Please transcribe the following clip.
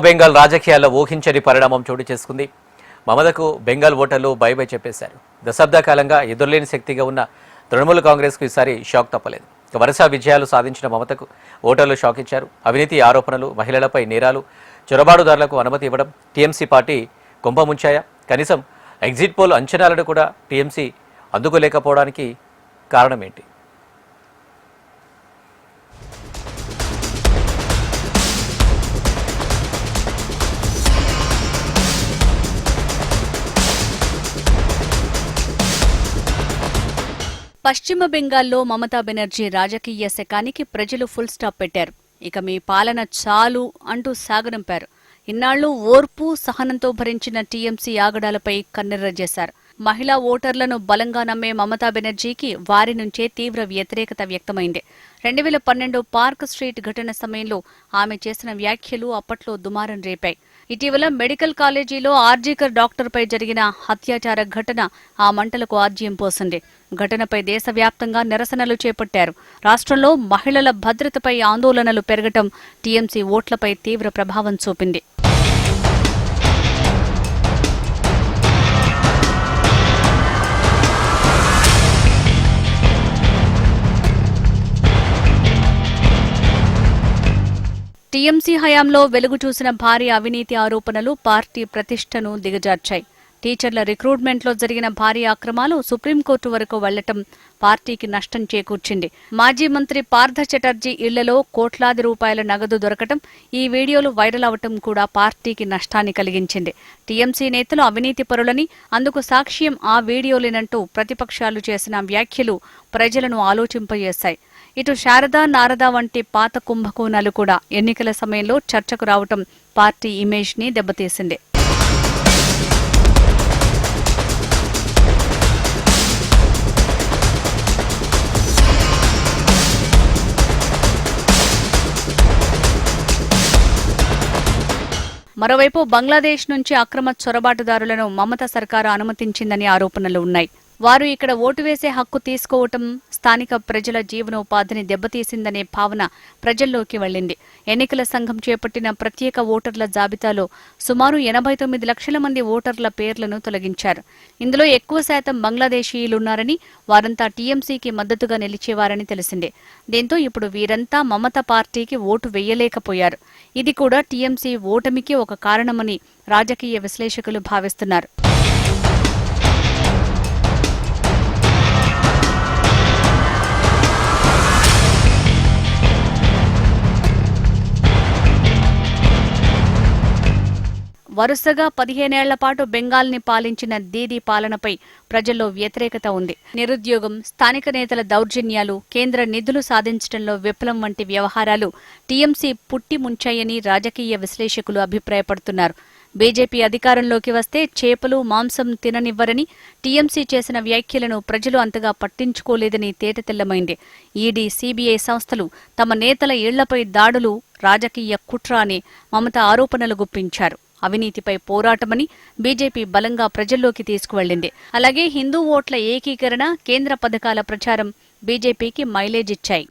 బెంగాల్ రాజకీయాల్లో ఊహించని పరిణామం చోటు చేసుకుంది. మమతకు బెంగాల్ ఓటర్లు బై బై చెప్పేశారు. దశాబ్ద కాలంగా ఎదురులేని శక్తిగా ఉన్న తృణమూల్ కాంగ్రెస్కు ఈసారి షాక్ తప్పలేదు. వరుస విజయాలు సాధించిన మమతకు ఓటర్లు షాక్ ఇచ్చారు. అవినీతి ఆరోపణలు, మహిళలపై నేరాలు, చొరబాటుదారులకు అనుమతి ఇవ్వడం టీఎంసీ పార్టీ కుంభముంచాయా? కనీసం ఎగ్జిట్ పోల్ అంచనాలను కూడా టీఎంసీ అందుకోలేకపోవడానికి కారణం ఏంటి? పశ్చిమ బెంగాల్లో మమతా బెనర్జీ రాజకీయ శకానికి ప్రజలు ఫుల్ స్టాప్ పెట్టారు. ఇక మీ పాలన చాలు అంటూ సాగనంపారు. ఇన్నాళ్లు ఓర్పు సహనంతో భరించిన టీఎంసీ ఆగడాలపై కన్నెర్ర చేశారు. మహిళా ఓటర్లను బలంగా నమ్మే మమతా బెనర్జీకి వారి నుంచే తీవ్ర వ్యతిరేకత వ్యక్తమైంది. 2012 పార్క్ స్ట్రీట్ ఘటన సమయంలో ఆమె చేసిన వ్యాఖ్యలు అప్పట్లో దుమారం రేపాయి. ఇటీవల మెడికల్ కాలేజీలో ఆర్జీకర్ డాక్టర్పై జరిగిన హత్యాచార ఘటన ఆ మంటలకు ఆజ్యం పోసింది. ఘటనపై దేశవ్యాప్తంగా నిరసనలు చేపట్టారు. రాష్ట్రంలో మహిళల భద్రతపై ఆందోళనలు పెరగటం టీఎంసీ ఓట్లపై తీవ్ర ప్రభావం చూపింది. టీఎంసీ హయాంలో వెలుగు చూసిన భారీ అవినీతి ఆరోపణలు పార్టీ ప్రతిష్టను దిగజార్చాయి. టీచర్ల రిక్రూట్మెంట్లో జరిగిన భారీ అక్రమాలు సుప్రీంకోర్టు వరకు వెళ్లటం పార్టీకి నష్టం చేకూర్చింది. మాజీ మంత్రి పార్థ చటర్జీ ఇళ్లలో కోట్లాది రూపాయల నగదు దొరకటం, ఈ వీడియోలు వైరల్ అవటం కూడా పార్టీకి నష్టాన్ని కలిగించింది. టీఎంసీ నేతలు అవినీతి పరులని, అందుకు సాక్ష్యం ఆ వీడియోలేనంటూ ప్రతిపక్షాలు చేసిన వ్యాఖ్యలు ప్రజలను ఆలోచింపజేశాయి. ఇటు శారదా, నారదా వంటి పాత కుంభకోణాలు కూడా ఎన్నికల సమయంలో చర్చకు రావటం పార్టీ ఇమేజ్ ని దెబ్బతీసింది. మరోవైపు బంగ్లాదేశ్ నుంచి అక్రమ చొరబాటుదారులను మమతా సర్కారు అనుమతించిందని ఆరోపణలు ఉన్నాయి. వారు ఇక్కడ ఓటు వేసే హక్కు తీసుకోవటం స్థానిక ప్రజల జీవనోపాధిని దెబ్బతీసిందనే భావన ప్రజల్లోకి వెళ్లింది. ఎన్నికల సంఘం చేపట్టిన ప్రత్యేక ఓటర్ల జాబితాలో సుమారు 89 లక్షల మంది ఓటర్ల పేర్లను తొలగించారు. ఇందులో ఎక్కువ శాతం బంగ్లాదేశీయులున్నారని, వారంతా టీఎంసీకి మద్దతుగా నిలిచేవారని తెలిసిందే. దీంతో ఇప్పుడు వీరంతా మమతా పార్టీకి ఓటు వేయలేకపోయారు. ఇది కూడా టీఎంసీ ఓటమికి ఒక కారణమని రాజకీయ విశ్లేషకులు భావిస్తున్నారు. వరుసగా 15 ఏళ్ల పాటు బెంగాల్ని పాలించిన దీదీ పాలనపై ప్రజల్లో వ్యతిరేకత ఉంది. నిరుద్యోగం, స్థానిక నేతల దౌర్జన్యాలు, కేంద్ర నిధులు సాధించడంలో విఫలం వంటి వ్యవహారాలు టీఎంసీ పుట్టి ముంచాయని రాజకీయ విశ్లేషకులు అభిప్రాయపడుతున్నారు. బీజేపీ అధికారంలోకి వస్తే చేపలు, మాంసం తిననివ్వరని టీఎంసీ చేసిన వ్యాఖ్యలను ప్రజలు అంతగా పట్టించుకోలేదని తేటతెల్లమైంది. ఈడీ, సీబీఐ సంస్థలు తమ నేతల ఇళ్లపై దాడులు రాజకీయ కుట్ర అని మమతా ఆరోపణలు గుప్పించారు. అవినీతిపై పోరాటమని బీజేపీ బలంగా ప్రజల్లోకి తీసుకువెళ్లింది. అలాగే హిందూ ఓట్ల ఏకీకరణ, కేంద్ర పథకాల ప్రచారం బీజేపీకి మైలేజ్ ఇచ్చాయి.